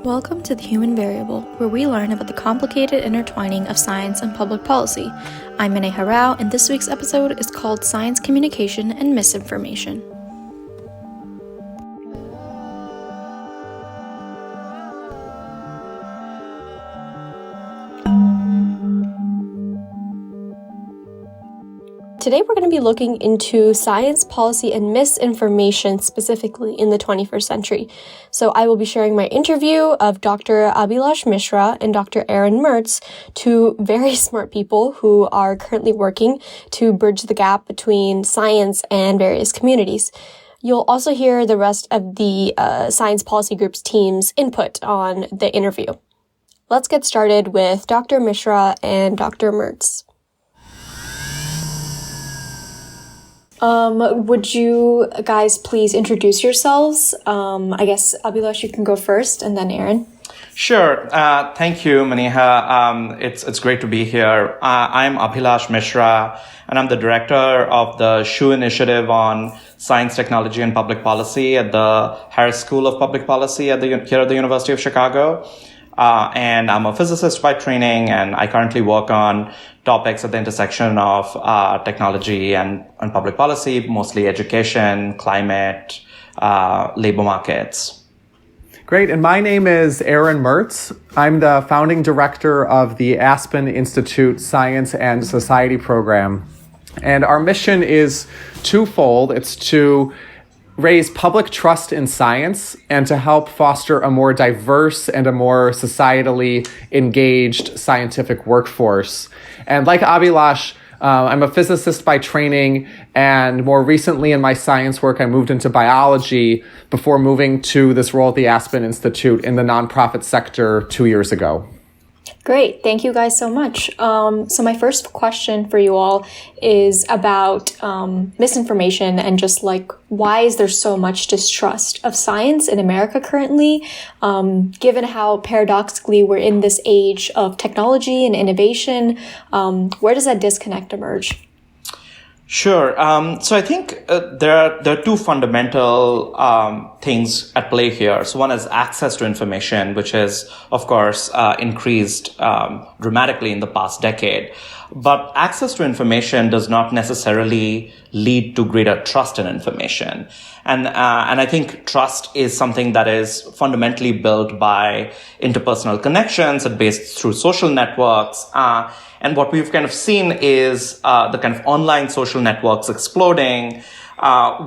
Welcome to The Human Variable, where we learn about the complicated intertwining of science and public policy. I'm Manaeha Rao, and this week's episode is called Science Communication and Misinformation. Today we're going to be looking into science, policy, and misinformation specifically in the 21st century. So I will be sharing my interview of Dr. Abilash Mishra and Dr. Mertz, two very smart people who are currently working to bridge the gap between science and various communities. You'll also hear the rest of the Science Policy Group's team's input on the interview. Let's get started with Dr. Mishra and Dr. Mertz. Would you guys please introduce yourselves? I guess, Abilash, you can go first, and then Aaron. Sure. Thank you, Manaeha. It's great to be here. I'm Abilash Mishra, and I'm the director of the SHU Initiative on Science, Technology, and Public Policy at the Harris School of Public Policy here at the University of Chicago. And I'm a physicist by training, and I currently work on topics at the intersection of technology and public policy, mostly education, climate, labor markets. Great. And my name is Aaron Mertz. I'm the founding director of the Aspen Institute Science and Society program. And our mission is twofold. It's to raise public trust in science and to help foster a more diverse and a more societally engaged scientific workforce. And like Abilash, I'm a physicist by training, and more recently in my science work, I moved into biology before moving to this role at the Aspen Institute in the nonprofit sector 2 years ago. Great. Thank you guys so much. So my first question for you all is about misinformation and just like, why is there so much distrust of science in America currently, given how paradoxically we're in this age of technology and innovation? Where does that disconnect emerge? Sure. So I think there are two fundamental things at play here. So one is access to information, which has, of course, increased dramatically in the past decade. But access to information does not necessarily lead to greater trust in information. And I think trust is something that is fundamentally built by interpersonal connections and based through social networks. And what we've kind of seen is the kind of online social networks exploding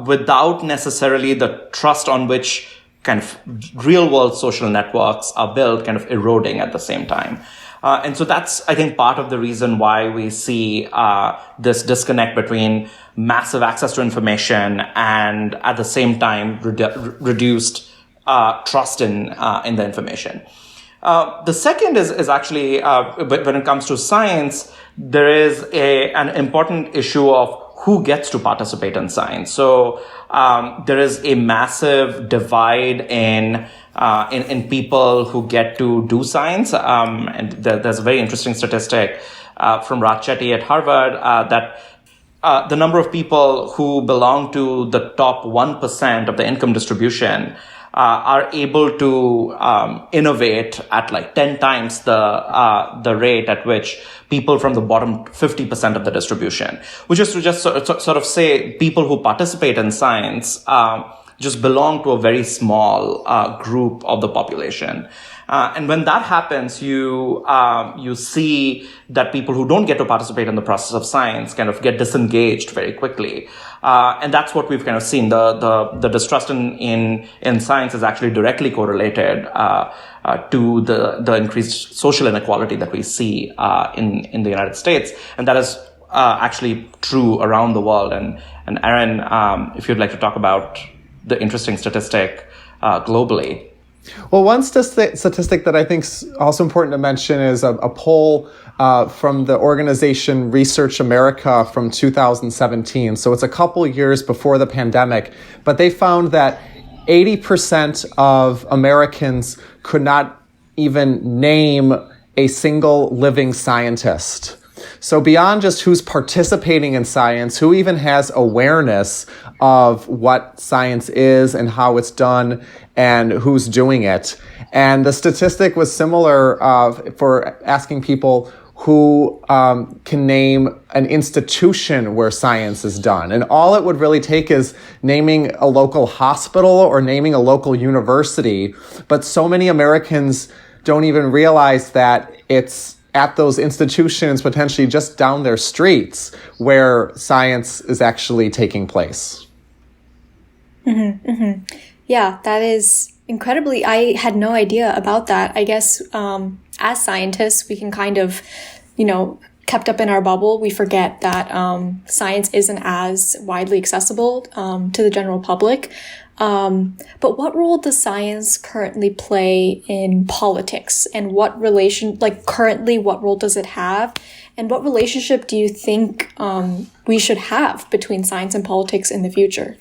without necessarily the trust on which kind of real world social networks are built kind of eroding at the same time. And so that's, I think, part of the reason why we see this disconnect between massive access to information and at the same time reduced trust in the information. The second is actually, when it comes to science, there is an important issue of who gets to participate in science. So there is a massive divide in people who get to do science. And there's a very interesting statistic from Raj Chetty at Harvard that the number of people who belong to the top 1% of the income distribution are able to innovate at like 10 times the rate at which people from the bottom 50% of the distribution, which is to just sort of say people who participate in science just belong to a very small group of the population. And when that happens, you see that people who don't get to participate in the process of science kind of get disengaged very quickly. And that's what we've kind of seen. The distrust in science is actually directly correlated to the increased social inequality that we see in the United States. And that is actually true around the world. And Aaron, if you'd like to talk about the interesting statistic globally. Well, one statistic that I think is also important to mention is a poll from the organization Research America from 2017. So it's a couple years before the pandemic, but they found that 80% of Americans could not even name a single living scientist. So beyond just who's participating in science, who even has awareness of what science is and how it's done and who's doing it. And the statistic was similar for asking people who can name an institution where science is done. And all it would really take is naming a local hospital or naming a local university. But so many Americans don't even realize that it's at those institutions, potentially just down their streets, where science is actually taking place. Mm-hmm, mm-hmm. Yeah, that is incredibly, I had no idea about that. I guess as scientists, we can kind of, kept up in our bubble. We forget that science isn't as widely accessible to the general public. But what role does science currently play in politics, and what role does it have? And what relationship do you think we should have between science and politics in the future?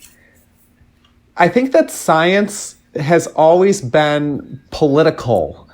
I think that science has always been political,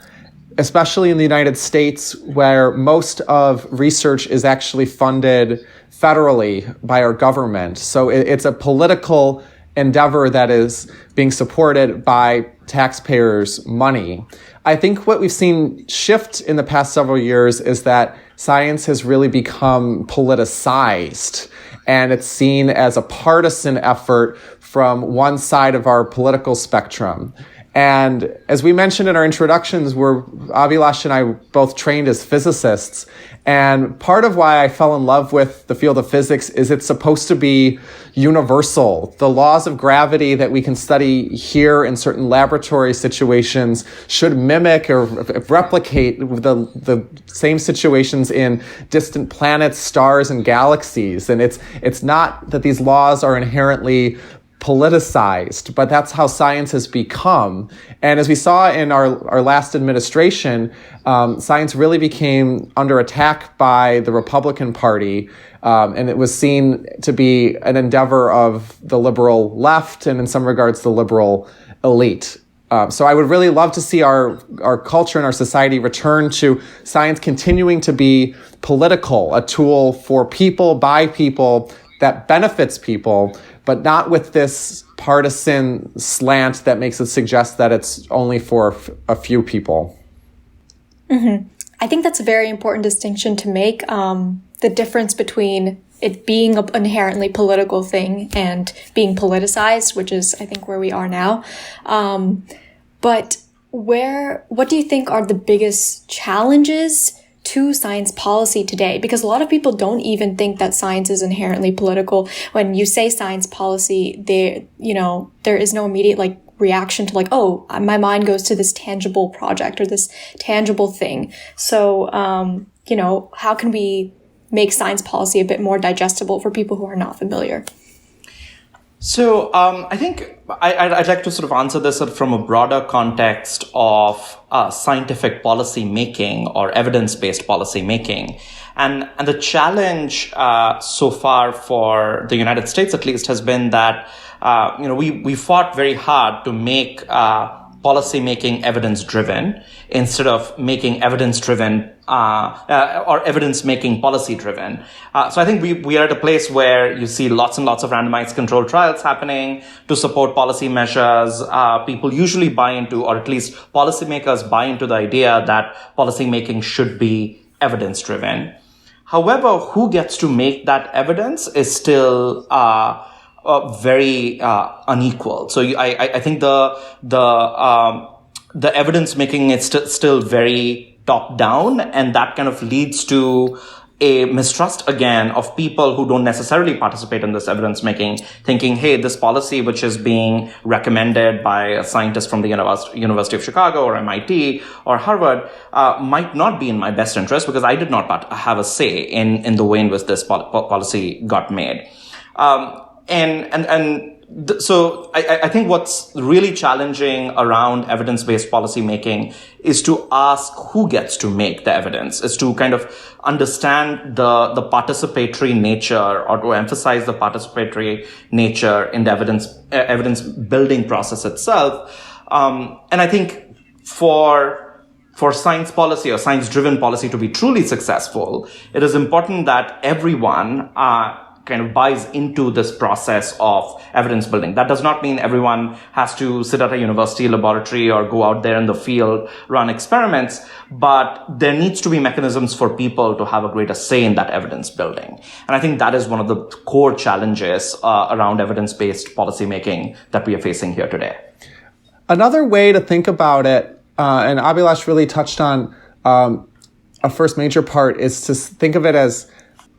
especially in the United States, where most of research is actually funded federally by our government. So it's a political endeavor that is being supported by taxpayers' money. I think what we've seen shift in the past several years is that science has really become politicized, and it's seen as a partisan effort from one side of our political spectrum. And as we mentioned in our introductions, Abilash and I both trained as physicists. And part of why I fell in love with the field of physics is it's supposed to be universal. The laws of gravity that we can study here in certain laboratory situations should mimic or replicate the same situations in distant planets, stars, and galaxies. And it's not that these laws are inherently politicized, but that's how science has become. And as we saw in our last administration, science really became under attack by the Republican Party, and it was seen to be an endeavor of the liberal left and in some regards the liberal elite. So I would really love to see our culture and our society return to science continuing to be political, a tool for people, by people, that benefits people, but not with this partisan slant that makes it suggest that it's only for a few people. Mm-hmm. I think that's a very important distinction to make, the difference between it being an inherently political thing and being politicized, which is, I think, where we are now. But what do you think are the biggest challenges to science policy today? Because a lot of people don't even think that science is inherently political. When you say science policy, there is no immediate reaction to oh, my mind goes to this tangible project or this tangible thing. So, how can we make science policy a bit more digestible for people who are not familiar? So I think I'd like to sort of answer this from a broader context of scientific policy making or evidence-based policy making. And the challenge so far for the United States, at least, has been that we fought very hard to make policy making evidence-driven instead of making evidence-driven or evidence-making policy-driven. So I think we are at a place where you see lots and lots of randomized controlled trials happening to support policy measures. People usually buy into, or at least policymakers buy into the idea that policymaking should be evidence-driven. However, who gets to make that evidence is still very unequal. So I think the evidence making is still very top down, and that kind of leads to a mistrust again of people who don't necessarily participate in this evidence making, thinking, hey, this policy which is being recommended by a scientist from the University of Chicago or MIT or Harvard might not be in my best interest because I did not have a say in the way in which this policy got made. So I think what's really challenging around evidence-based policy making is to ask who gets to make the evidence, is to kind of understand the participatory nature, or to emphasize the participatory nature in the evidence building process itself. And I think for for science policy or science-driven policy to be truly successful, it is important that everyone kind of buys into this process of evidence building. That does not mean everyone has to sit at a university laboratory or go out there in the field, run experiments, but there needs to be mechanisms for people to have a greater say in that evidence building. And I think that is one of the core challenges around evidence-based policymaking that we are facing here today. Another way to think about it, and Abilash really touched on a first major part, is to think of it as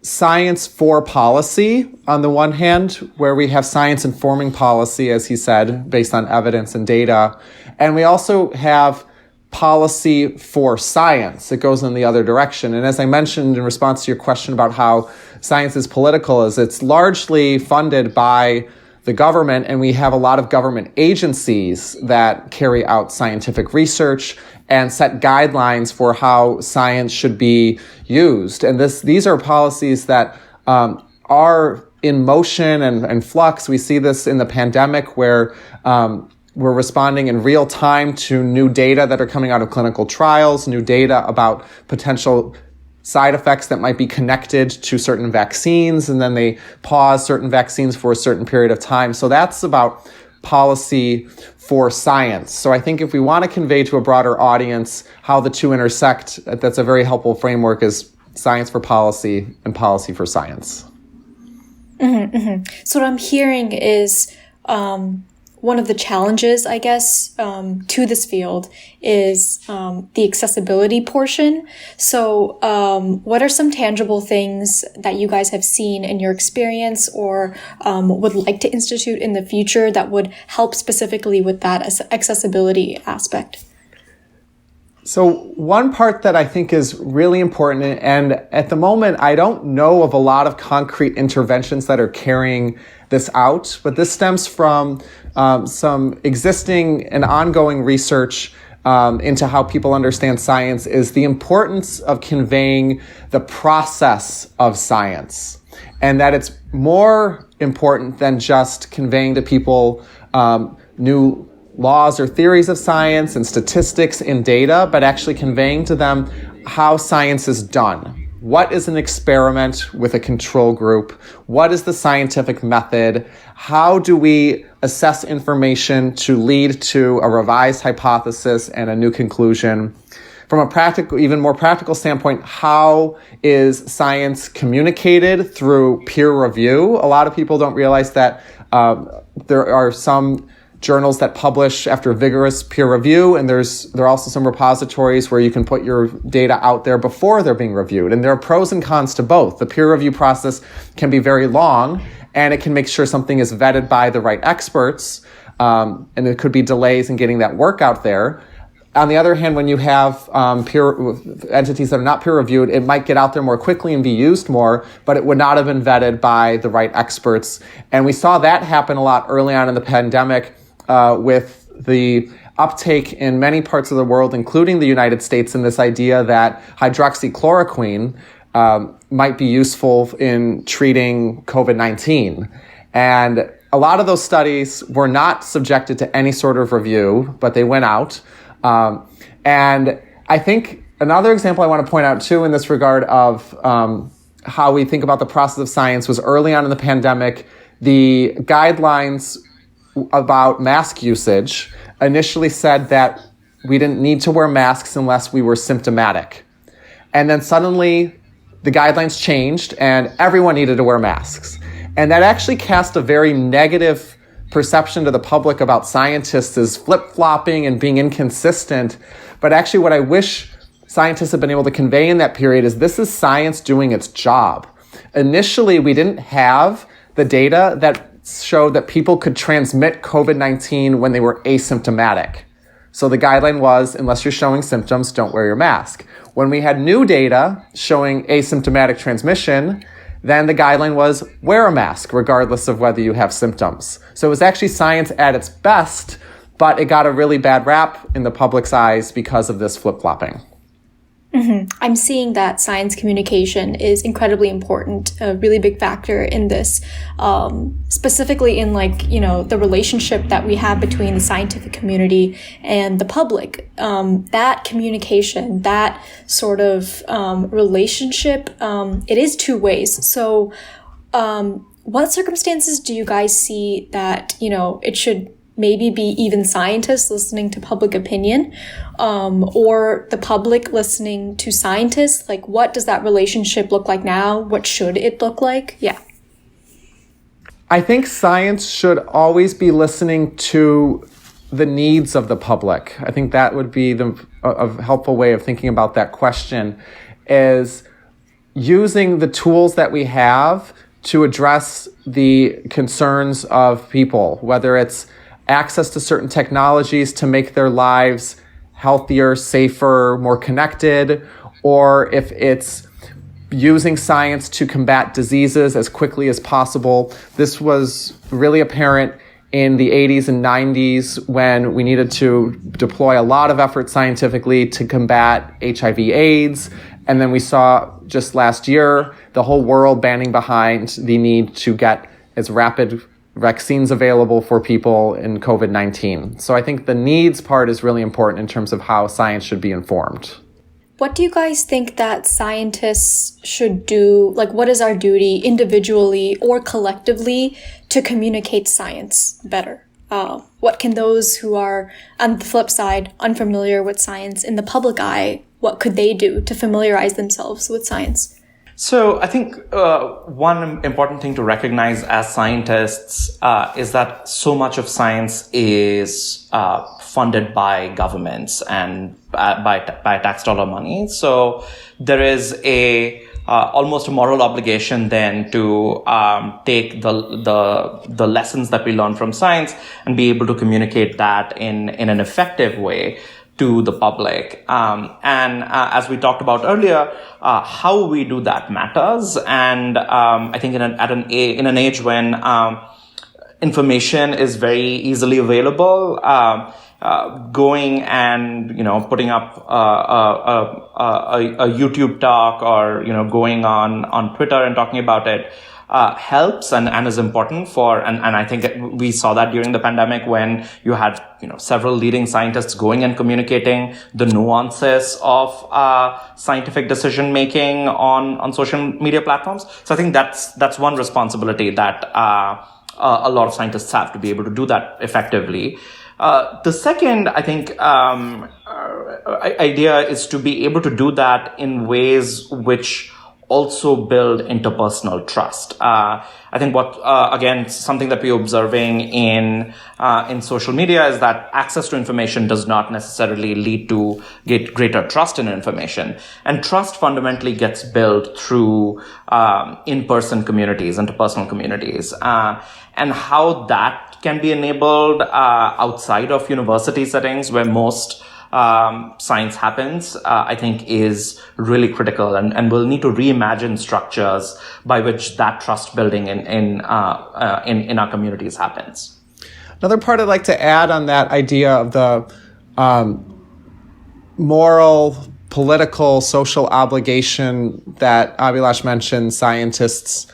science for policy on the one hand, where we have science informing policy, as he said, based on evidence and data. And we also have policy for science. It goes in the other direction. And as I mentioned in response to your question about how science is political, is it's largely funded by the government, and we have a lot of government agencies that carry out scientific research and set guidelines for how science should be used. And these are policies that are in motion and flux. We see this in the pandemic, where we're responding in real time to new data that are coming out of clinical trials, new data about potential side effects that might be connected to certain vaccines, and then they pause certain vaccines for a certain period of time. So that's about policy for science. So I think if we want to convey to a broader audience how the two intersect, that's a very helpful framework, is science for policy and policy for science. Mm-hmm, mm-hmm. So what I'm hearing is one of the challenges, I guess, to this field is the accessibility portion. So what are some tangible things that you guys have seen in your experience or would like to institute in the future that would help specifically with that accessibility aspect? So one part that I think is really important, and at the moment I don't know of a lot of concrete interventions that are carrying this out, but this stems from some existing and ongoing research into how people understand science, is the importance of conveying the process of science, and that it's more important than just conveying to people new laws or theories of science and statistics and data, but actually conveying to them how science is done. What is an experiment with a control group? What is the scientific method? How do we assess information to lead to a revised hypothesis and a new conclusion? From a practical, even more practical standpoint, how is science communicated through peer review? A lot of people don't realize that there are some journals that publish after vigorous peer review, and there are also some repositories where you can put your data out there before they're being reviewed. And there are pros and cons to both. The peer review process can be very long, and it can make sure something is vetted by the right experts, and there could be delays in getting that work out there. On the other hand, when you have peer entities that are not peer reviewed, it might get out there more quickly and be used more, but it would not have been vetted by the right experts. And we saw that happen a lot early on in the pandemic, with the uptake in many parts of the world, including the United States, in this idea that hydroxychloroquine might be useful in treating COVID-19. And a lot of those studies were not subjected to any sort of review, but they went out. And I think another example I want to point out, too, in this regard of how we think about the process of science was early on in the pandemic, the guidelines about mask usage initially said that we didn't need to wear masks unless we were symptomatic. And then suddenly the guidelines changed and everyone needed to wear masks. And that actually cast a very negative perception to the public about scientists as flip-flopping and being inconsistent. But actually what I wish scientists have been able to convey in that period is this is science doing its job. Initially, we didn't have the data that showed that people could transmit COVID-19 when they were asymptomatic. So the guideline was, unless you're showing symptoms, don't wear your mask. When we had new data showing asymptomatic transmission, then the guideline was wear a mask regardless of whether you have symptoms. So it was actually science at its best, but it got a really bad rap in the public's eyes because of this flip-flopping. I'm seeing that science communication is incredibly important, a really big factor in this, specifically in the relationship that we have between the scientific community and the public. That communication, that sort of relationship, it is two ways. So what circumstances do you guys see that, it should maybe be even scientists listening to public opinion, or the public listening to scientists? Like, what does that relationship look like now? What should it look like? Yeah. I think science should always be listening to the needs of the public. I think that would be a helpful way of thinking about that question, is using the tools that we have to address the concerns of people, whether it's access to certain technologies to make their lives healthier, safer, more connected, or if it's using science to combat diseases as quickly as possible. This was really apparent in the 80s and 90s when we needed to deploy a lot of effort scientifically to combat HIV/AIDS. And then we saw just last year the whole world banding behind the need to get as rapid vaccines available for people in COVID-19. So I think the needs part is really important in terms of how science should be informed. What do you guys think that scientists should do? Like, what is our duty individually or collectively to communicate science better? What can those who are, on the flip side, unfamiliar with science in the public eye, what could they do to familiarize themselves with science? So I think one important thing to recognize as scientists is that so much of science is funded by governments and by tax dollar money. So there is almost a moral obligation then to take the lessons that we learn from science and be able to communicate that in an effective way to the public. As we talked about earlier, how we do that matters. And I think in an age when information is very easily available, going and putting up a YouTube talk or going on Twitter and talking about it helps and is important and I think we saw that during the pandemic when you had several leading scientists going and communicating the nuances of scientific decision making on social media platforms. So I think that's one responsibility that a lot of scientists have, to be able to do that effectively. The second, I think, idea is to be able to do that in ways which also build interpersonal trust. I think again, something that we're observing in social media is that access to information does not necessarily lead to greater trust in information. And trust fundamentally gets built through in-person communities, interpersonal communities. And how that can be enabled outside of university settings where most science happens, I think is really critical, and we'll need to reimagine structures by which that trust building in our communities happens. Another part I'd like to add on that idea of the moral, political, social obligation that Abilash mentioned scientists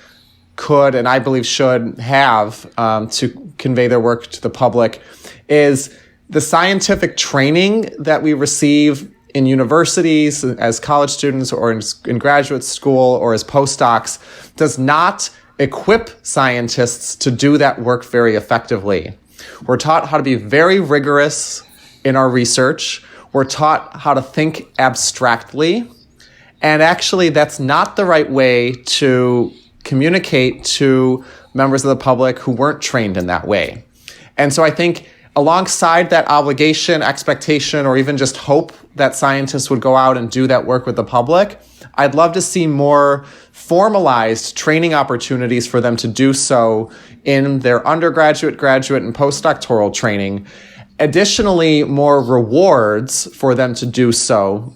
could, and I believe should have, to convey their work to the public, is the scientific training that we receive in universities as college students or in graduate school or as postdocs does not equip scientists to do that work very effectively. We're taught how to be very rigorous in our research. We're taught how to think abstractly. And actually, that's not the right way to communicate to members of the public who weren't trained in that way. And so I think alongside that obligation, expectation, or even just hope that scientists would go out and do that work with the public, I'd love to see more formalized training opportunities for them to do so in their undergraduate, graduate, and postdoctoral training. Additionally, more rewards for them to do so.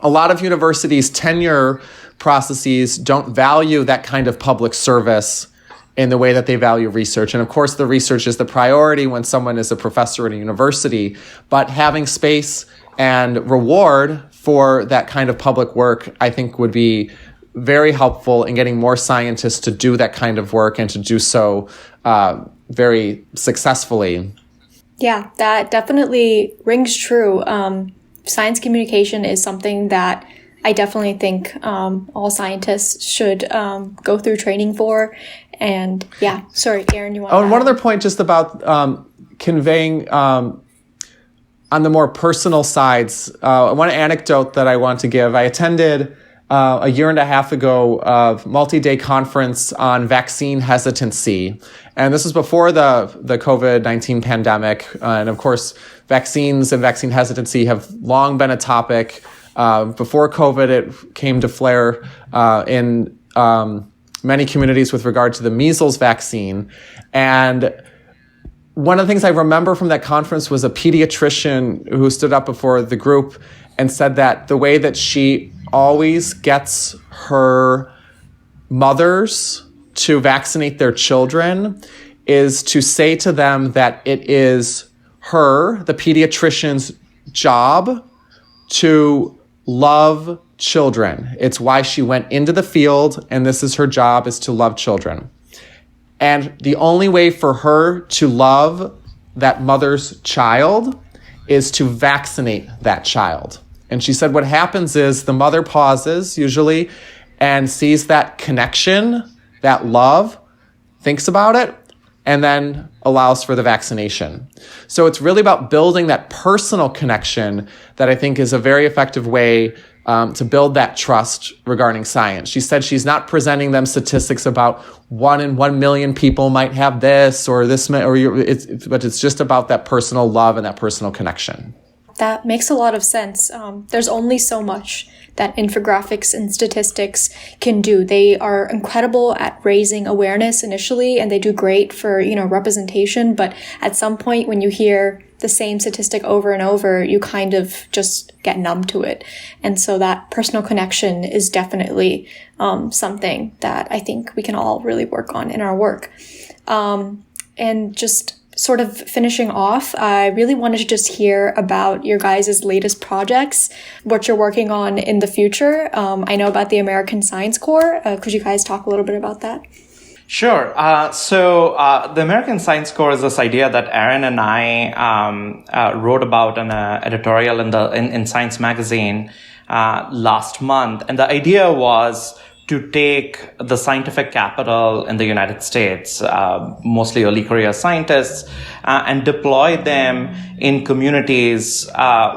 A lot of universities' tenure processes don't value that kind of public service in the way that they value research. And of course, the research is the priority when someone is a professor at a university, but having space and reward for that kind of public work, I think would be very helpful in getting more scientists to do that kind of work and to do so very successfully. Yeah, that definitely rings true. Science communication is something that I definitely think all scientists should go through training for. And yeah, sorry, Aaron, you want to and one other point just about conveying on the more personal sides. One anecdote that I want to give. I attended a year and a half ago a multi-day conference on vaccine hesitancy. And this was before the COVID-19 pandemic. And of course, vaccines and vaccine hesitancy have long been a topic. Before COVID, it came to flare in many communities with regard to the measles vaccine. And one of the things I remember from that conference was a pediatrician who stood up before the group and said that the way that she always gets her mothers to vaccinate their children is to say to them that it is her, the pediatrician's, job to love children. It's why she went into the field, and this is her job, is to love children. And the only way for her to love that mother's child is to vaccinate that child. And she said what happens is the mother pauses usually and sees that connection, that love, thinks about it, and then allows for the vaccination. So it's really about building that personal connection that I think is a very effective way to build that trust regarding science. She said she's not presenting them statistics about 1 in 1 million people might have this or this, but it's just about that personal love and that personal connection. That makes a lot of sense. There's only so much that infographics and statistics can do. They are incredible at raising awareness initially, and they do great for, representation. But at some point when you hear the same statistic over and over, you kind of just get numb to it. And so that personal connection is definitely something that I think we can all really work on in our work. And just sort of finishing off, I really wanted to just hear about your guys' latest projects, what you're working on in the future. I know about the American Science Corps. Could you guys talk a little bit about that? Sure. So the American Science Corps is this idea that Aaron and I wrote about in an editorial in Science Magazine last month. And the idea was to take the scientific capital in the United States, mostly early career scientists, and deploy them in communities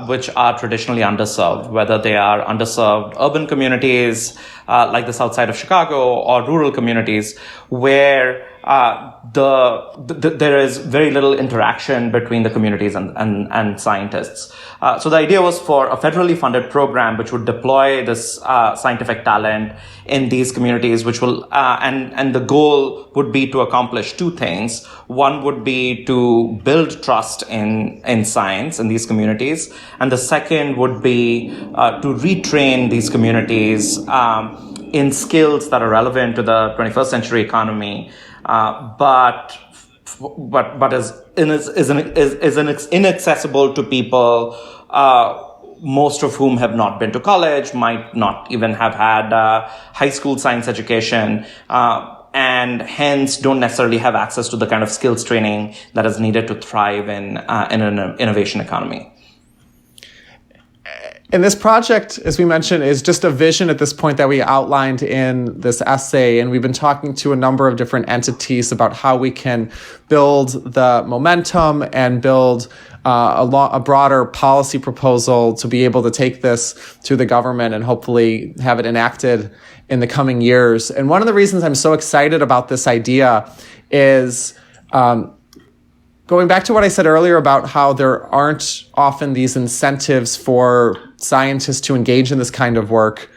which are traditionally underserved, whether they are underserved urban communities like the south side of Chicago or rural communities where there is very little interaction between the communities and scientists. So the idea was for a federally funded program which would deploy this scientific talent in these communities, which will and the goal would be to accomplish two things. One would be to build trust in science in these communities, and the second would be to retrain these communities in skills that are relevant to the 21st century economy. But is inaccessible to people, most of whom have not been to college, might not even have had high school science education, and hence don't necessarily have access to the kind of skills training that is needed to thrive in an innovation economy. And this project, as we mentioned, is just a vision at this point that we outlined in this essay. And we've been talking to a number of different entities about how we can build the momentum and build a broader policy proposal to be able to take this to the government and hopefully have it enacted in the coming years. And one of the reasons I'm so excited about this idea is going back to what I said earlier about how there aren't often these incentives for scientists to engage in this kind of work,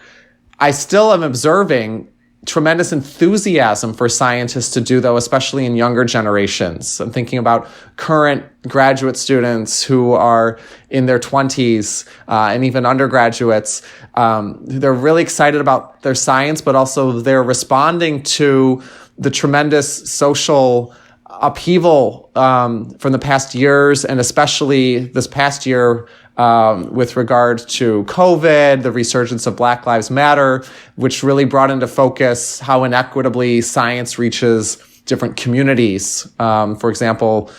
I still am observing tremendous enthusiasm for scientists to do, though, especially in younger generations. I'm thinking about current graduate students who are in their 20s and even undergraduates. They're really excited about their science, but also they're responding to the tremendous social upheaval from the past years, and especially this past year with regard to COVID, the resurgence of Black Lives Matter, which really brought into focus how inequitably science reaches different communities. For example,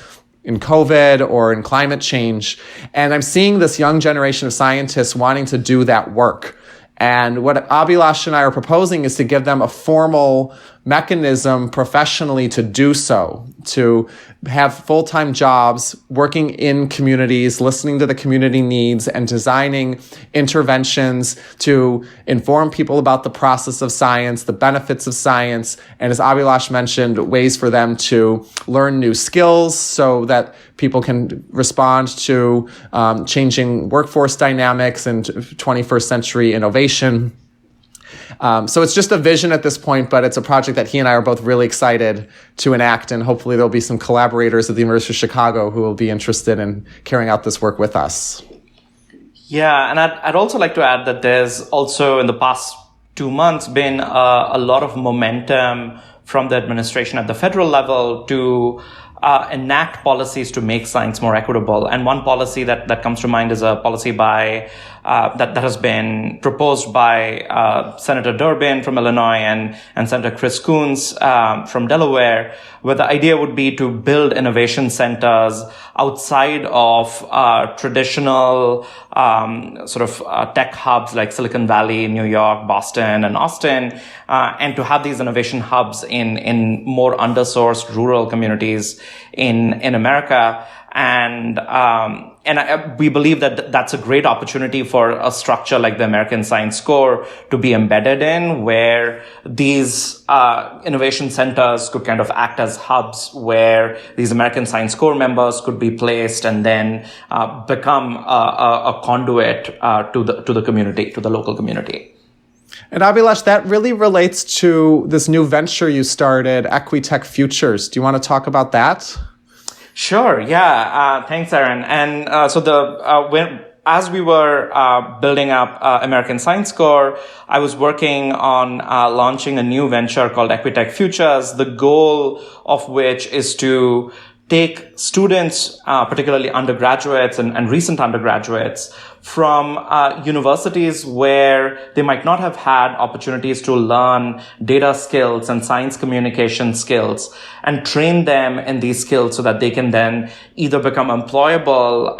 in COVID or in climate change. And I'm seeing this young generation of scientists wanting to do that work. And what Abilash and I are proposing is to give them a formal mechanism professionally to do so, to have full-time jobs, working in communities, listening to the community needs, and designing interventions to inform people about the process of science, the benefits of science, and as Abilash mentioned, ways for them to learn new skills so that people can respond to changing workforce dynamics and 21st century innovation. So it's just a vision at this point, but it's a project that he and I are both really excited to enact, and hopefully there'll be some collaborators at the University of Chicago who will be interested in carrying out this work with us. Yeah, and I'd also like to add that there's also in the past 2 months been a lot of momentum from the administration at the federal level to enact policies to make science more equitable. And one policy that comes to mind is a policy by that has been proposed by Senator Durbin from Illinois and Senator Chris Coons from Delaware, where the idea would be to build innovation centers outside of traditional tech hubs like Silicon Valley, New York, Boston, and Austin, and to have these innovation hubs in more undersourced rural communities in America. And we believe that that's a great opportunity for a structure like the American Science Corps to be embedded in, where these innovation centers could kind of act as hubs where these American Science Corps members could be placed and then become a conduit to the community, to the local community. And Abilash, that really relates to this new venture you started, Equitech Futures. Do you want to talk about that? Sure. Yeah. Thanks, Aaron. And as we were building up American Science Corps, I was working on launching a new venture called Equitech Futures, the goal of which is to take students, particularly undergraduates and recent undergraduates, from universities where they might not have had opportunities to learn data skills and science communication skills, and train them in these skills so that they can then either become employable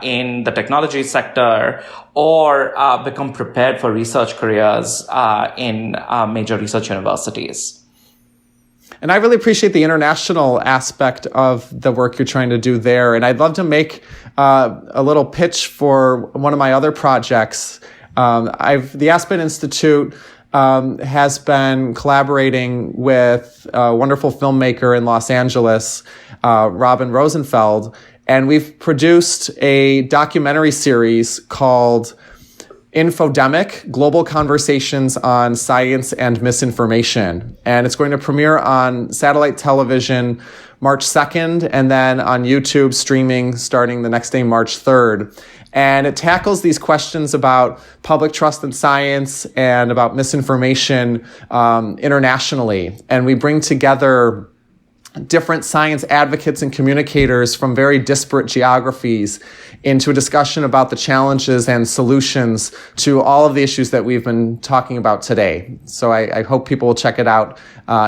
in the technology sector or become prepared for research careers in major research universities. And I really appreciate the international aspect of the work you're trying to do there. And I'd love to make a little pitch for one of my other projects. The Aspen Institute has been collaborating with a wonderful filmmaker in Los Angeles, Robin Rosenfeld, and we've produced a documentary series called Infodemic, Global Conversations on Science and Misinformation. And it's going to premiere on satellite television March 2nd and then on YouTube streaming starting the next day, March 3rd. And it tackles these questions about public trust in science and about misinformation internationally. And we bring together different science advocates and communicators from very disparate geographies into a discussion about the challenges and solutions to all of the issues that we've been talking about today. So I hope people will check it out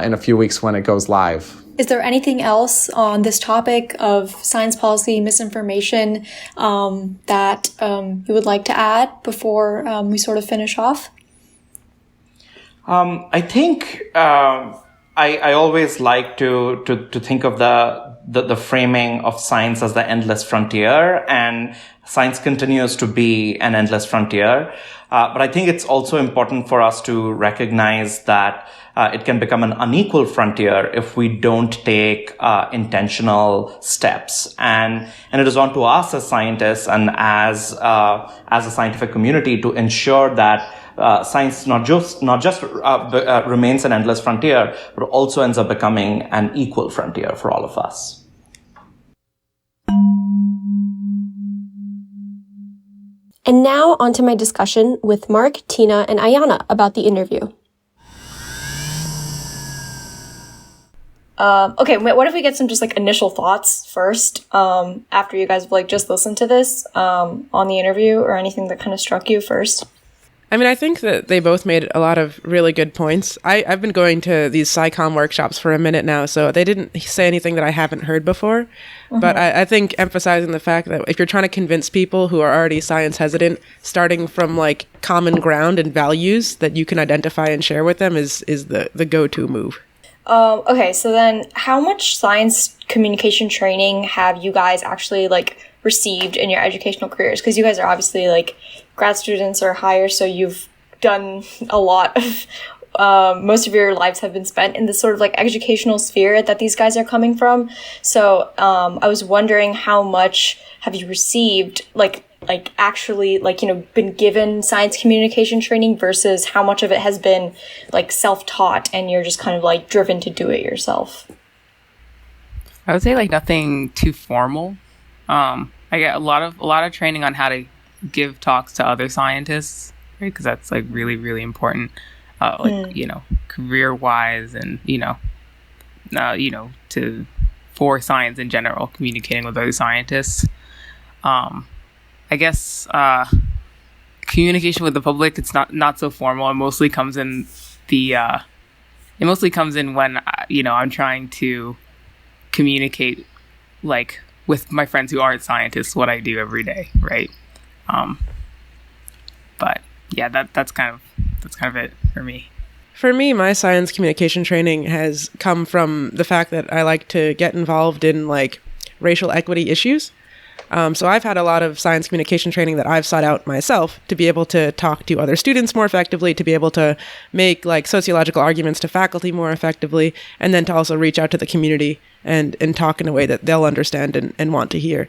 in a few weeks when it goes live. Is there anything else on this topic of science policy misinformation that you would like to add before we sort of finish off? I think I always like to think of the framing of science as the endless frontier, and science continues to be an endless frontier. But I think it's also important for us to recognize that it can become an unequal frontier if we don't take intentional steps. And it is on to us as scientists and as a scientific community to ensure that science not just remains an endless frontier, but also ends up becoming an equal frontier for all of us. And now on to my discussion with Mark, Tina, and Ayana about the interview. Okay, what if we get some just like initial thoughts first, after you guys have like just listened to this, on the interview, or anything that kind of struck you first? I mean, I think that they both made a lot of really good points. I've been going to these SciCom workshops for a minute now, so they didn't say anything that I haven't heard before. But I think emphasizing the fact that if you're trying to convince people who are already science hesitant, starting from like common ground and values that you can identify and share with them is the go-to move. Okay, so then how much science communication training have you guys actually like received in your educational careers? Because you guys are obviously like grad students or higher, so you've done a lot of, most of your lives have been spent in this sort of like educational sphere that these guys are coming from. So I was wondering, how much have you received, like actually, like, you know, been given science communication training versus how much of it has been like self-taught and you're just kind of like driven to do it yourself? I would say like nothing too formal. I get a lot of training on how to give talks to other scientists, right? Because that's like really, really important, you know, career-wise, and for science in general, communicating with other scientists. I guess communication with the public, it's not so formal. It mostly comes in when I'm trying to communicate like with my friends who aren't scientists what I do every day, right? But yeah, that's kind of it for me. For me, my science communication training has come from the fact that I like to get involved in like racial equity issues. So I've had a lot of science communication training that I've sought out myself to be able to talk to other students more effectively, to be able to make like sociological arguments to faculty more effectively, and then to also reach out to the community and talk in a way that they'll understand and want to hear.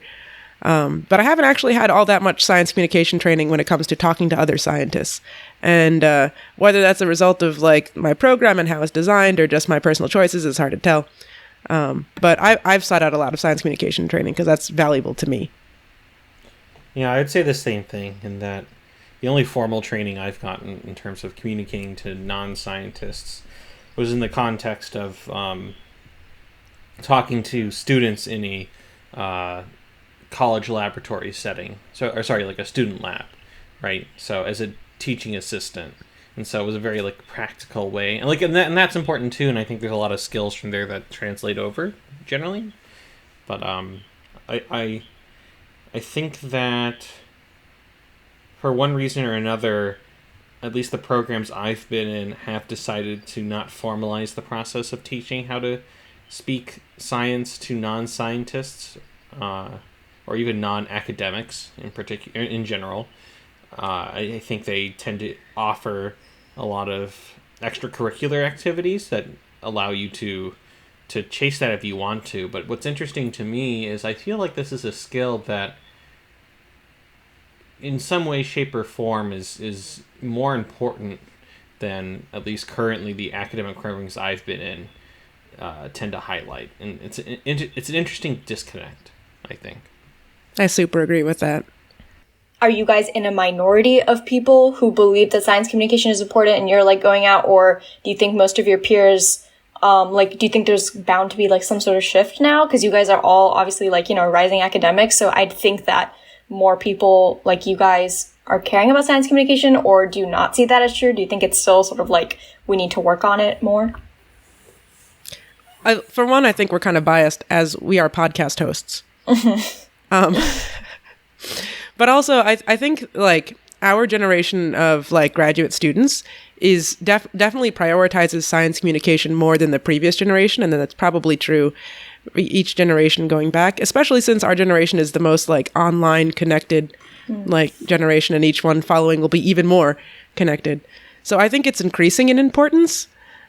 But I haven't actually had all that much science communication training when it comes to talking to other scientists. And whether that's a result of like my program and how it's designed or just my personal choices is hard to tell. But I've sought out a lot of science communication training because that's valuable to me. Yeah, I'd say the same thing, in that the only formal training I've gotten in terms of communicating to non-scientists was in the context of talking to students in a college laboratory setting. Like a student lab, right? So as a teaching assistant. And so it was a very like practical way, and that's important too. And I think there's a lot of skills from there that translate over generally. But I think that for one reason or another, at least the programs I've been in have decided to not formalize the process of teaching how to speak science to non-scientists, or even non-academics in general. I think they tend to offer a lot of extracurricular activities that allow you to chase that if you want to. But what's interesting to me is I feel like this is a skill that in some way, shape, or form is more important than, at least currently, the academic programs I've been in tend to highlight. And it's an interesting disconnect, I think. I super agree with that. Are you guys in a minority of people who believe that science communication is important and you're like going out, or do you think most of your peers, do you think there's bound to be like some sort of shift now? Because you guys are all obviously like, rising academics. So I'd think that more people like you guys are caring about science communication, or do you not see that as true? Do you think it's still sort of like we need to work on it more? For one, I think we're kind of biased as we are podcast hosts. But also, I think like our generation of like graduate students is definitely prioritizes science communication more than the previous generation, and then that's probably true each generation going back, especially since our generation is the most like online connected like generation, and each one following will be even more connected. So I think it's increasing in importance,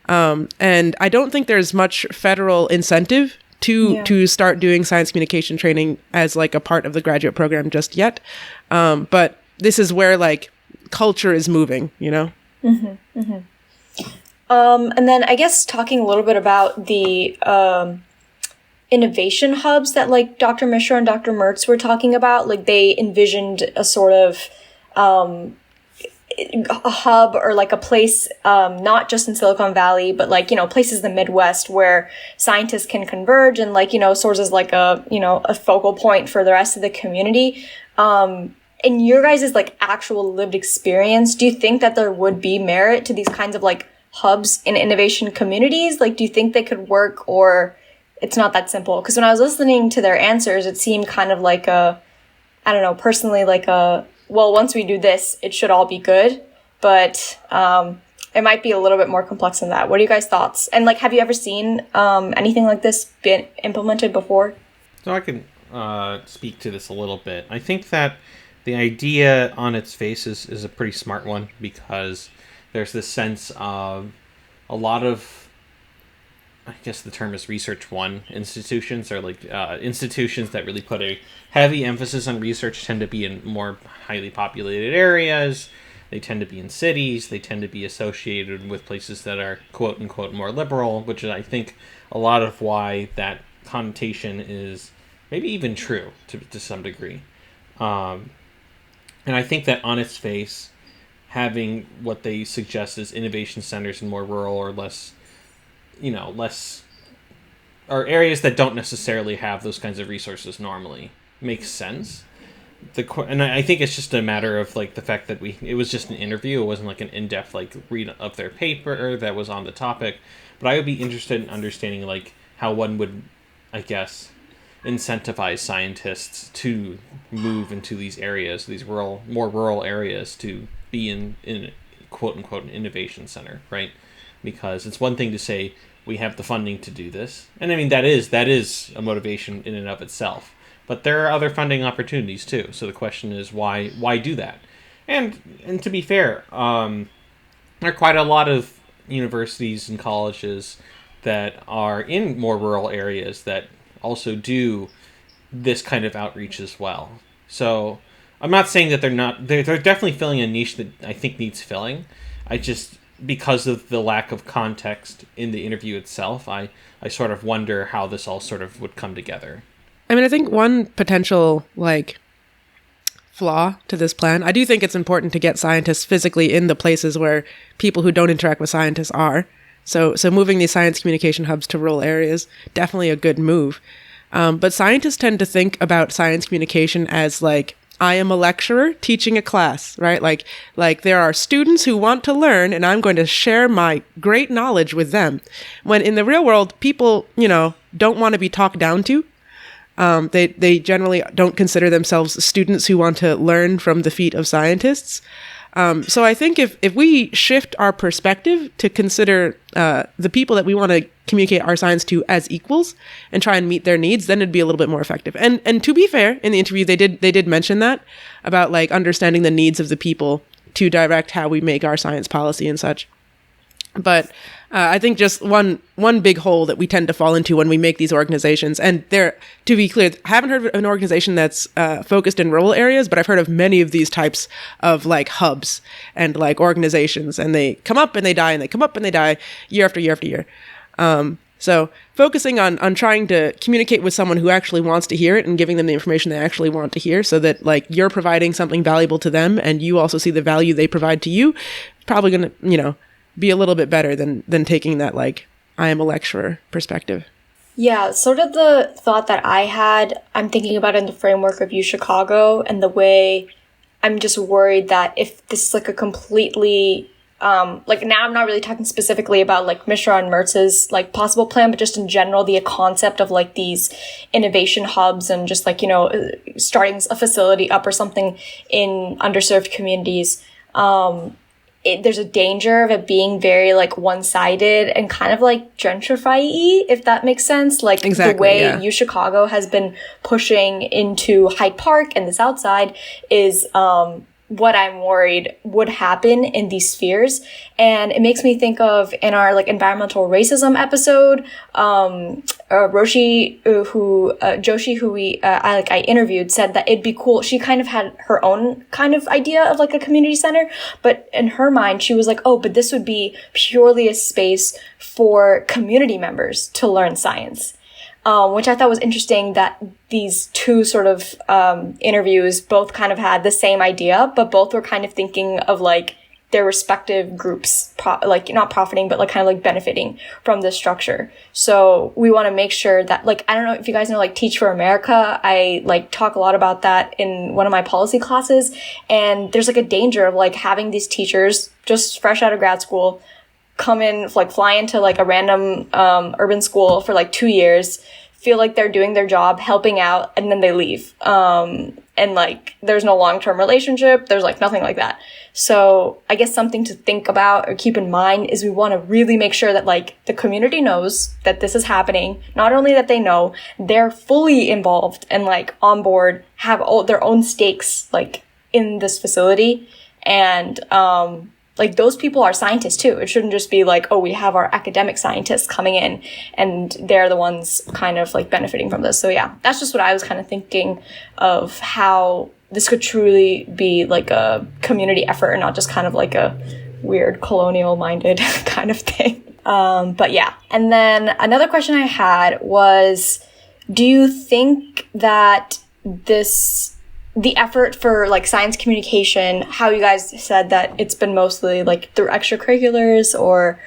and I don't think there's much federal incentive to start doing science communication training as like a part of the graduate program just yet. But this is where like culture is moving, And then I guess talking a little bit about the innovation hubs that like Dr. Mishra and Dr. Mertz were talking about, like they envisioned a sort of a hub or like a place, not just in Silicon Valley, but like, places in the Midwest where scientists can converge and like, serves as like a focal point for the rest of the community. In your guys' like actual lived experience, do you think that there would be merit to these kinds of like hubs in innovation communities? Like, do you think they could work, or it's not that simple? Because when I was listening to their answers, it seemed kind of like personally like well, once we do this, it should all be good. But it might be a little bit more complex than that. What are you guys' thoughts? And like, have you ever seen anything like this been implemented before? So I can speak to this a little bit. I think that the idea on its face is a pretty smart one, because there's this sense of a lot of, I guess the term is research one institutions, or like institutions that really put a heavy emphasis on research tend to be in more highly populated areas. They tend to be in cities. They tend to be associated with places that are quote unquote more liberal, which is, I think, a lot of why that connotation is maybe even true to some degree. And I think that on its face, having what they suggest as innovation centers in more rural or less, or areas that don't necessarily have those kinds of resources normally makes sense. And I think it's just a matter of like the fact that it was just an interview. It wasn't like an in-depth like read of their paper that was on the topic. But I would be interested in understanding like how one would, I guess, incentivize scientists to move into these areas, these more rural areas, to be in quote unquote an innovation center, right? Because it's one thing to say we have the funding to do this, and I mean that is a motivation in and of itself. But there are other funding opportunities too. So the question is why do that? And to be fair, there are quite a lot of universities and colleges that are in more rural areas that also do this kind of outreach as well. So I'm not saying that they're definitely filling a niche that I think needs filling. I just, because of the lack of context in the interview itself, I sort of wonder how this all sort of would come together. I mean, I think one potential like flaw to this plan, I do think it's important to get scientists physically in the places where people who don't interact with scientists are. So moving these science communication hubs to rural areas, definitely a good move. But scientists tend to think about science communication as like, I am a lecturer teaching a class, right? Like there are students who want to learn and I'm going to share my great knowledge with them. When in the real world, people, don't want to be talked down to. They generally don't consider themselves students who want to learn from the feet of scientists. So I think if we shift our perspective to consider the people that we want to communicate our science to as equals and try and meet their needs, then it'd be a little bit more effective. And to be fair, in the interview, they did mention that about like understanding the needs of the people to direct how we make our science policy and such. But I think just one big hole that we tend to fall into when we make these organizations, and there, to be clear, I haven't heard of an organization that's focused in rural areas, but I've heard of many of these types of like hubs and like organizations, and they come up and they die, and they come up and they die year after year after year. So focusing on trying to communicate with someone who actually wants to hear it and giving them the information they actually want to hear, so that like you're providing something valuable to them and you also see the value they provide to you, probably going to, be a little bit better than taking that like I am a lecturer perspective. Yeah, sort of the thought that I had, I'm thinking about in the framework of UChicago, and the way I'm just worried that if this is like a completely like now I'm not really talking specifically about like Mishra and Mertz's like possible plan, but just in general the concept of like these innovation hubs and just like starting a facility up or something in underserved communities. There's a danger of it being very like one-sided and kind of like gentrify-y, if that makes sense. Like exactly, the way UChicago has been pushing into Hyde Park and the South Side is what I'm worried would happen in these spheres. And it makes me think of in our like environmental racism episode, Joshi, who I interviewed, said that it'd be cool. She kind of had her own kind of idea of like a community center, but in her mind, she was like, oh, but this would be purely a space for community members to learn science. Which I thought was interesting that these two sort of interviews both kind of had the same idea, but both were kind of thinking of like their respective groups, like not profiting, but like kind of like benefiting from this structure. So we want to make sure that, like, I don't know if you guys know, like Teach for America, I like talk a lot about that in one of my policy classes. And there's like a danger of like having these teachers just fresh out of grad school come in, like fly into like a random urban school for like 2 years, feel like they're doing their job, helping out, and then they leave. And like there's no long-term relationship, there's like nothing like that. So I guess something to think about or keep in mind is we want to really make sure that like the community knows that this is happening. Not only that they know, they're fully involved and like on board, have all their own stakes like in this facility. And like those people are scientists too. It shouldn't just be like, oh, we have our academic scientists coming in and they're the ones kind of like benefiting from this. So yeah, that's just what I was kind of thinking of, how this could truly be like a community effort and not just kind of like a weird colonial minded kind of thing. But yeah. And then another question I had was, do you think that the effort for like science communication, how you guys said that it's been mostly like through extracurriculars or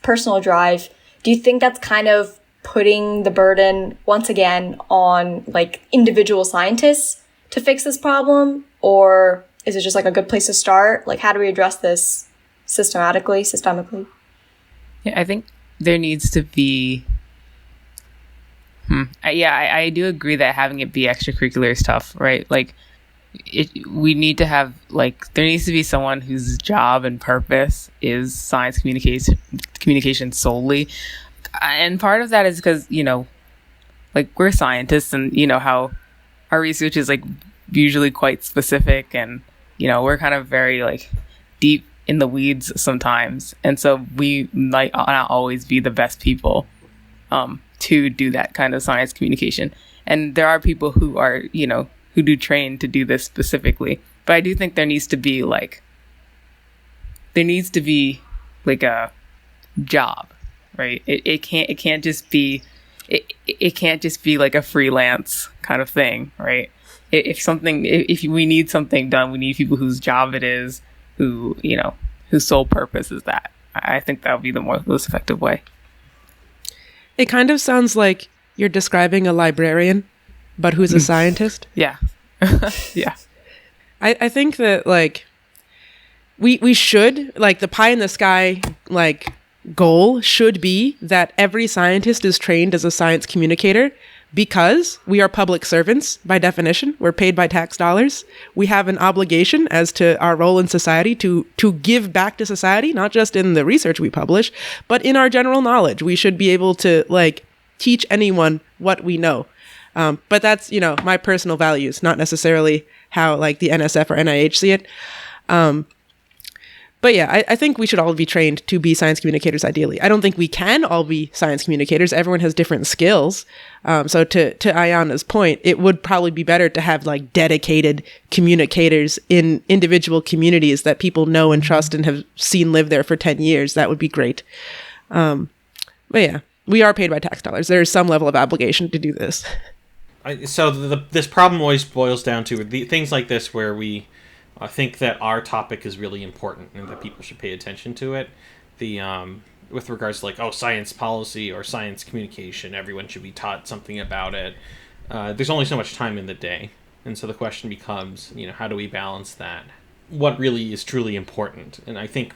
personal drive, do you think that's kind of putting the burden once again on like individual scientists to fix this problem? Or is it just like a good place to start? Like, how do we address this systemically? Yeah, I think there needs to be I do agree that having it be extracurricular is tough, right? Like, we need to have, like, there needs to be someone whose job and purpose is science communication solely. And part of that is because, you know, like, we're scientists and, you know, how our research is, like, usually quite specific and, you know, we're kind of very, like, deep in the weeds sometimes. And so we might not always be the best people to do that kind of science communication. And there are people who are, you know, who do train to do this specifically. But I do think there needs to be like a job, right? It can't just be like a freelance kind of thing, right? If we need something done, we need people whose job it is, who, you know, whose sole purpose is that. I think that would be the most effective way. It kind of sounds like you're describing a librarian, but who's a scientist. Yeah. Yeah. I think that, like, we should, like, the pie in the sky, like, goal should be that every scientist is trained as a science communicator, because we are public servants by definition. We're paid by tax dollars. We have an obligation as to our role in society to give back to society, not just in the research we publish, but in our general knowledge. We should be able to like teach anyone what we know. But that's, you know, my personal values, not necessarily how like the NSF or NIH see it. But yeah, I think we should all be trained to be science communicators ideally. I don't think we can all be science communicators. Everyone has different skills. So to Ayana's point, it would probably be better to have like dedicated communicators in individual communities that people know and trust and have seen live there for 10 years. That would be great. But yeah, we are paid by tax dollars. There is some level of obligation to do this. So this problem always boils down to things like this where we think that our topic is really important and that people should pay attention to it. With regards to like, science policy or science communication, everyone should be taught something about it. There's only so much time in the day. And so the question becomes, you know, how do we balance that? What really is truly important? And I think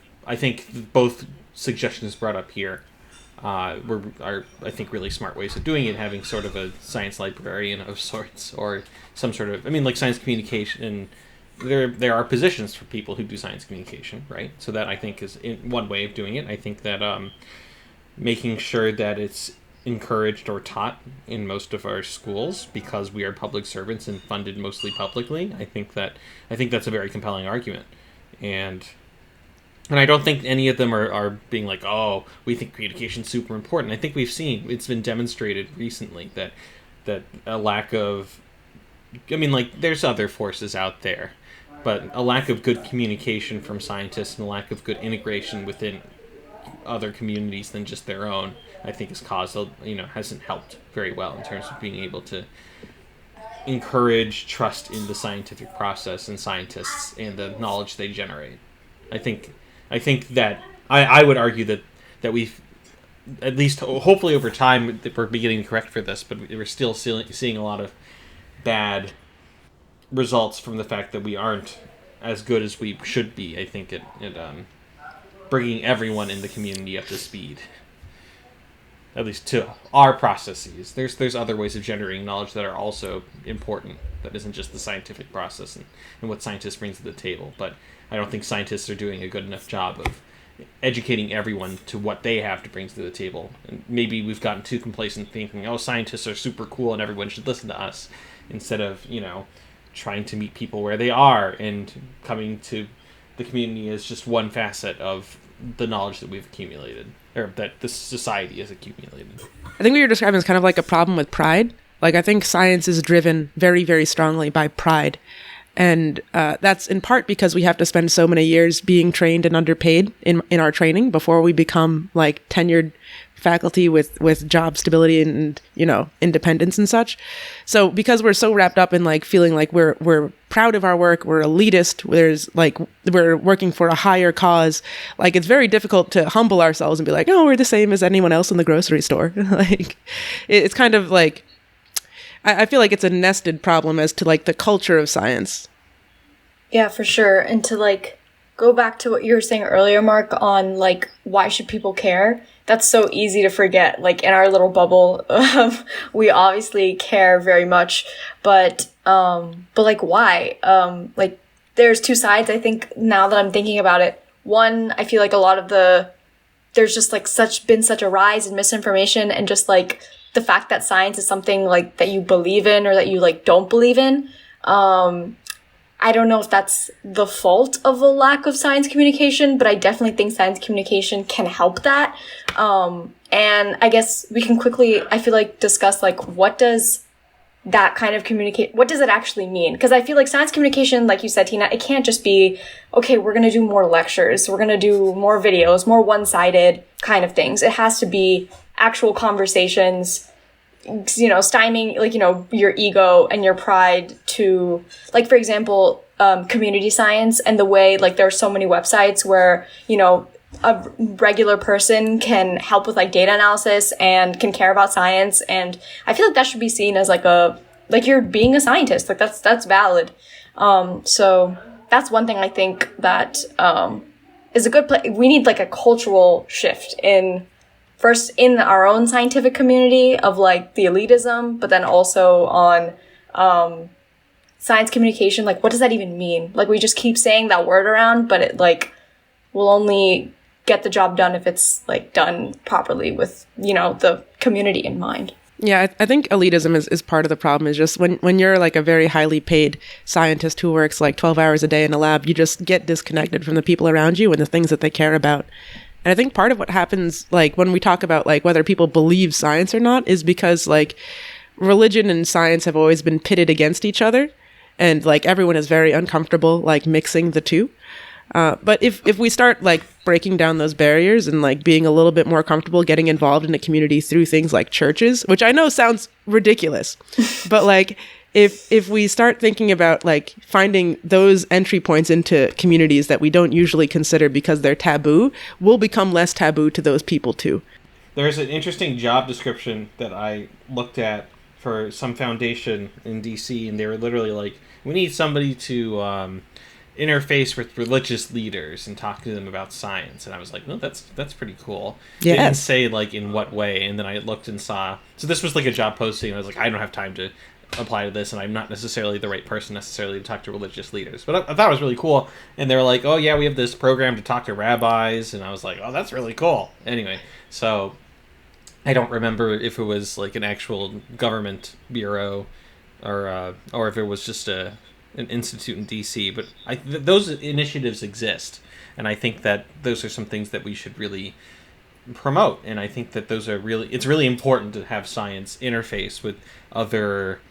both suggestions brought up here are I think really smart ways of doing it, having sort of a science librarian of sorts or some sort of, like science communication. There are positions for people who do science communication, right? So that I think is one way of doing it. I think that making sure that it's encouraged or taught in most of our schools because we are public servants and funded mostly publicly. I think that's a very compelling argument, and I don't think any of them are being like, we think communication's super important. I think we've seen it's been demonstrated recently that a lack of, there's other forces out there. But a lack of good communication from scientists and a lack of good integration within other communities than just their own, I think has hasn't helped very well in terms of being able to encourage trust in the scientific process and scientists and the knowledge they generate. I think that I would argue that we've, at least hopefully over time, that we're beginning to correct for this, but we're still seeing a lot of bad results from the fact that we aren't as good as we should be. I think at bringing everyone in the community up to speed, at least to our processes. There's other ways of generating knowledge that are also important. That isn't just the scientific process and what scientists bring to the table. But I don't think scientists are doing a good enough job of educating everyone to what they have to bring to the table. And maybe we've gotten too complacent thinking, oh, scientists are super cool and everyone should listen to us, instead of, trying to meet people where they are and coming to the community as just one facet of the knowledge that we've accumulated, or that the society has accumulated. I think what you're describing is kind of like a problem with pride. Like, I think science is driven very, very strongly by pride. And that's in part because we have to spend so many years being trained and underpaid in our training before we become like tenured faculty with job stability and independence and such. So because we're so wrapped up in like feeling like we're proud of our work, we're elitist, we're working for a higher cause, like it's very difficult to humble ourselves and be like, oh, we're the same as anyone else in the grocery store. Like it's kind of like, I feel like it's a nested problem as to like the culture of science. Yeah, for sure. And to like go back to what you were saying earlier, Mark, on like why should people care? That's so easy to forget. Like in our little bubble, we obviously care very much, but like why? Like there's two sides. I think now that I'm thinking about it, one, I feel like a lot of there's just like been such a rise in misinformation, and just like the fact that science is something like that you believe in or that you like don't believe in. I don't know if that's the fault of a lack of science communication, but I definitely think science communication can help that. And I guess we can quickly, I feel like, discuss like what does that kind of what does it actually mean? Because I feel like science communication, like you said, Tina, it can't just be, okay, we're going to do more lectures, we're going to do more videos, more one-sided kind of things. It has to be actual conversations, stymieing, like, your ego and your pride to, like, for example, community science, and the way, like, there are so many websites where, a regular person can help with, like, data analysis and can care about science. And I feel like that should be seen as, like, you're being a scientist. Like, that's valid. So that's one thing I think that is a good we need, like, a cultural shift first in our own scientific community of like the elitism, but then also on science communication. Like, what does that even mean? Like, we just keep saying that word around, but it like will only get the job done if it's like done properly with, the community in mind. Yeah, I think elitism is part of the problem. Is just when you're like a very highly paid scientist who works like 12 hours a day in a lab, you just get disconnected from the people around you and the things that they care about. And I think part of what happens, like, when we talk about, like, whether people believe science or not is because, like, religion and science have always been pitted against each other. And, like, everyone is very uncomfortable, like, mixing the two. But if we start, like, breaking down those barriers and, like, being a little bit more comfortable getting involved in a community through things like churches, which I know sounds ridiculous, but, like, if we start thinking about like finding those entry points into communities that we don't usually consider because they're taboo, we'll become less taboo to those people too. There's an interesting job description that I looked at for some foundation in DC, and they were literally like, we need somebody to interface with religious leaders and talk to them about science. And I was like, no, that's pretty cool. Yes. They didn't say like in what way. And then I looked and saw, so this was like a job posting. I was like, I don't have time to apply to this, and I'm not necessarily the right person necessarily to talk to religious leaders. But I thought it was really cool. And they were like, oh yeah, we have this program to talk to rabbis. And I was like, oh, that's really cool. Anyway, so I don't remember if it was like an actual government bureau or if it was just an institute in DC. But those initiatives exist, and I think that those are some things that we should really promote. And I think that it's really important to have science interface with other,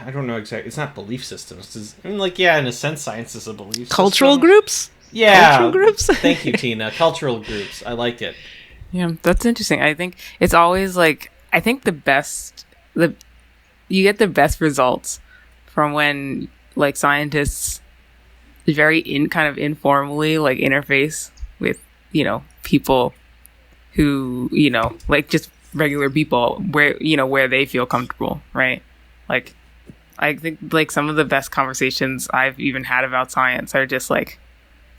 I don't know exactly, it's not belief systems. In a sense, science is a belief Cultural system. Groups? Yeah. Cultural groups? Thank you, Tina. Cultural groups. I like it. Yeah, that's interesting. I think it's always like, I think you get the best results from when like scientists very kind of informally like interface with, you know, people who, you know, like just regular people where, you know, where they feel comfortable, right? Like, I think like some of the best conversations I've even had about science are just like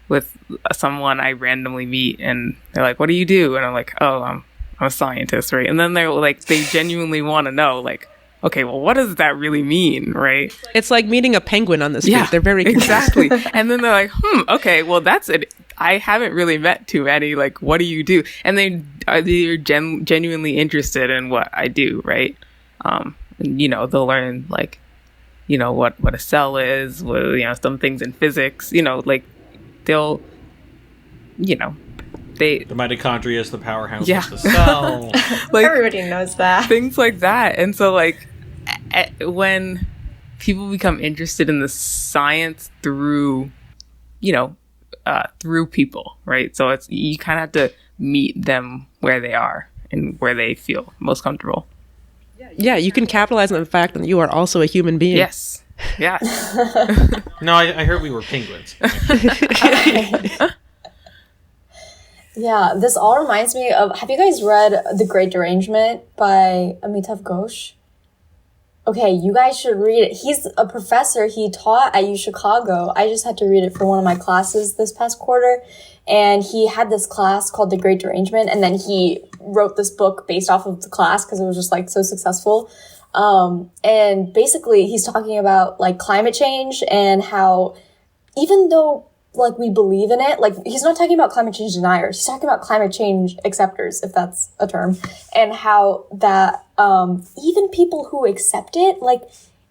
with someone I randomly meet and they're like, what do you do? And I'm like, oh, I'm a scientist, right? And then they're like, they genuinely want to know, like, okay, well, what does that really mean, right? It's like meeting a penguin on the street. Yeah, they're very exactly. And then they're like, okay, well, that's it. I haven't really met too many. Like, what do you do? And they're genuinely interested in what I do, right? And, you know, they'll learn like, you know, what a cell is, what, you know, some things in physics, you know, like they'll, you know, the mitochondria is the powerhouse yeah. of the cell. Like, everybody knows that. Things like that. And so like when people become interested in the science through, you know, through people, right? So it's, you kind of have to meet them where they are and where they feel most comfortable. Yeah, you can capitalize on the fact that you are also a human being. Yes. Yes. No, I heard we were penguins. Yeah, this all reminds me of, have you guys read The Great Derangement by Amitav Ghosh? Okay, you guys should read it. He's a professor. He taught at UChicago. I just had to read it for one of my classes this past quarter. And he had this class called The Great Derangement. And then he wrote this book based off of the class because it was just like so successful. And basically he's talking about like climate change and how even though like we believe in it, like he's not talking about climate change deniers, he's talking about climate change acceptors, if that's a term, and how that even people who accept it, like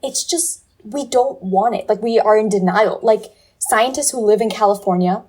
it's just, we don't want it, like we are in denial. Like scientists who live in California,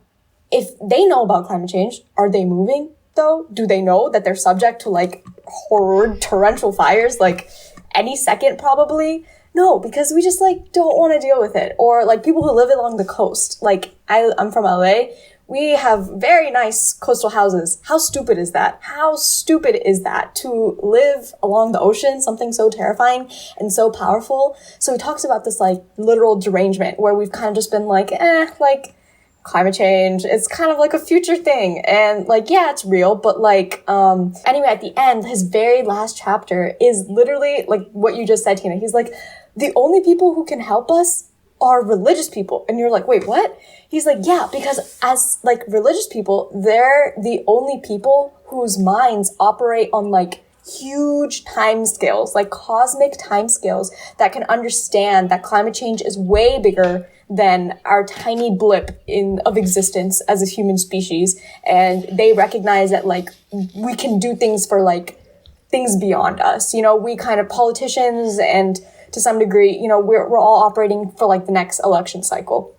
if they know about climate change, are they moving though? Do they know that they're subject to like horrid torrential fires like any second probably? No, because we just like don't want to deal with it. Or like people who live along the coast. Like I'm from LA. We have very nice coastal houses. How stupid is that? How stupid is that to live along the ocean, something so terrifying and so powerful? So he talks about this like literal derangement where we've kind of just been like, like climate change, it's kind of like a future thing. And like, yeah, it's real, but like, anyway, at the end, his very last chapter is literally like what you just said, Tina. He's like, the only people who can help us are religious people. And you're like, wait, what? He's like, yeah, because as like religious people, they're the only people whose minds operate on like huge time scales, like cosmic time scales that can understand that climate change is way bigger than our tiny blip of existence as a human species. And they recognize that like we can do things for like things beyond us. You know, we kind of politicians and to some degree, you know, we're all operating for like the next election cycle.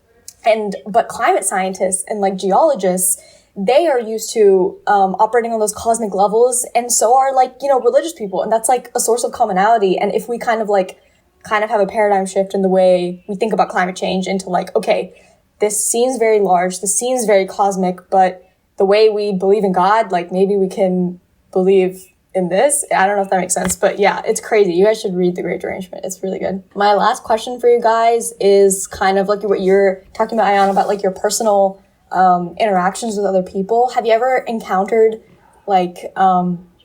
But climate scientists and like geologists, they are used to operating on those cosmic levels, and so are like, you know, religious people, and that's like a source of commonality. And if we kind of have a paradigm shift in the way we think about climate change into like, okay, this seems very large, this seems very cosmic, but the way we believe in God, like maybe we can believe in this. I don't know if that makes sense, but yeah, it's crazy. You guys should read The Great Derangement. It's really good. My last question for you guys is kind of like what you're talking about, Ayana, about like your personal interactions with other people. Have you ever encountered like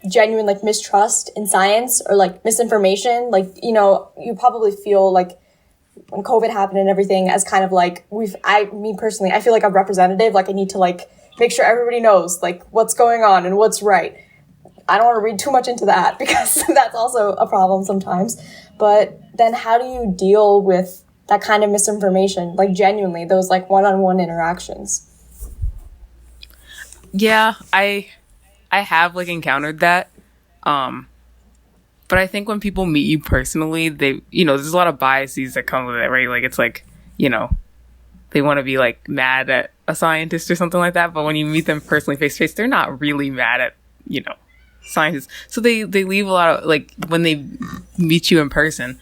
genuine like mistrust in science or like misinformation? Like, you know, you probably feel like when COVID happened and everything as kind of like me personally, I feel like a representative. Like I need to like make sure everybody knows like what's going on and what's right. I don't want to read too much into that because that's also a problem sometimes. But then how do you deal with that kind of misinformation? Like genuinely, those like one-on-one interactions. Yeah, I have like encountered that. But I think when people meet you personally, they, you know, there's a lot of biases that come with it, right? Like it's like, you know, they want to be like mad at a scientist or something like that. But when you meet them personally face to face, they're not really mad at, you know, scientists. So they leave a lot of, like, when they meet you in person,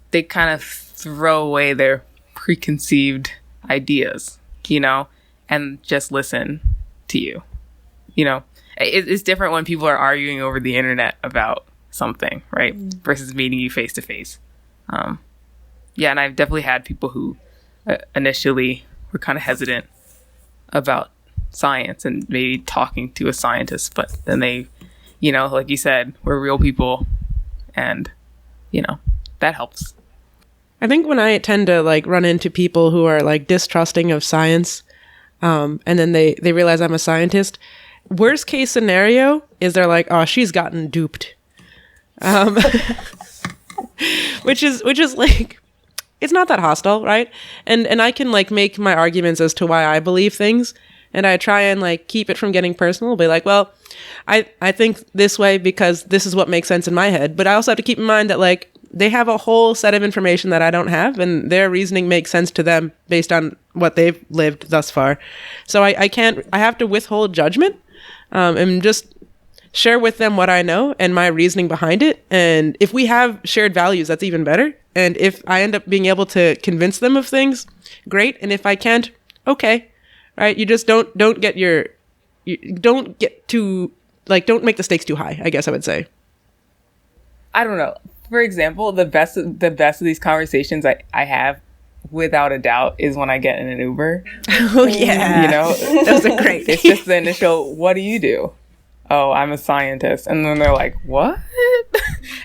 they kind of throw away their preconceived ideas, you know, and just listen to you. You know, it's different when people are arguing over the internet about something, right? Versus meeting you face to face. Yeah, and I've definitely had people who initially we're kind of hesitant about science and maybe talking to a scientist, but then they, like you said, we're real people, and that helps. I think when I tend to like run into people who are like distrusting of science, and then they realize I'm a scientist, worst case scenario is they're like, oh, she's gotten duped. Which is like, it's not that hostile, right? And I can like make my arguments as to why I believe things, and I try and like keep it from getting personal, be like, well, I think this way because this is what makes sense in my head. But I also have to keep in mind that like they have a whole set of information that I don't have, and their reasoning makes sense to them based on what they've lived thus far. So I have to withhold judgment, and just share with them what I know and my reasoning behind it. And if we have shared values, that's even better. And if I end up being able to convince them of things, great. And if I can't, okay, right? You just don't make the stakes too high, I guess I would say. I don't know. For example, the best of these conversations I have, without a doubt, is when I get in an Uber. Oh yeah, those are great. It's just the initial, what do you do? Oh, I'm a scientist. And then they're like, what?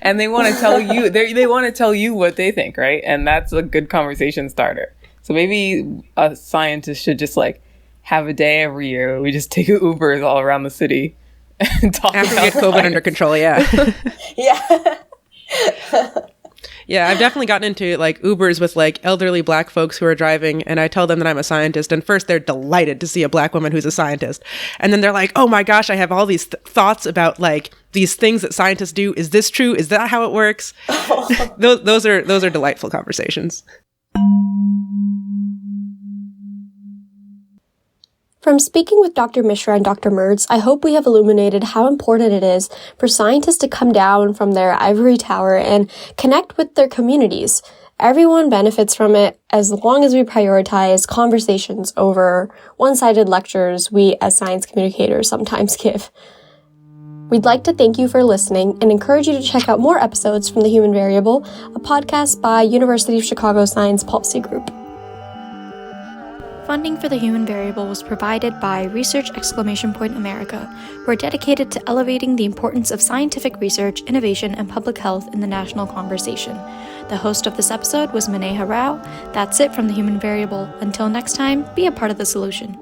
And they want to tell you, they want to tell you what they think, right? And that's a good conversation starter. So maybe a scientist should just like have a day every year where we just take Ubers all around the city and talk after about we get COVID under control. Yeah. Yeah. Yeah, I've definitely gotten into like Ubers with like elderly Black folks who are driving, and I tell them that I'm a scientist, and first they're delighted to see a Black woman who's a scientist, and then they're like, oh my gosh, I have all these thoughts about like these things that scientists do. Is this true? Is that how it works? Those are delightful conversations. From speaking with Dr. Mishra and Dr. Mertz, I hope we have illuminated how important it is for scientists to come down from their ivory tower and connect with their communities. Everyone benefits from it as long as we prioritize conversations over one-sided lectures we as science communicators sometimes give. We'd like to thank you for listening and encourage you to check out more episodes from The Human Variable, a podcast by University of Chicago Science Policy Group. Funding for The Human Variable was provided by Research America. We're dedicated to elevating the importance of scientific research, innovation, and public health in the national conversation. The host of this episode was Manaeha Rao. That's it from The Human Variable. Until next time, be a part of the solution.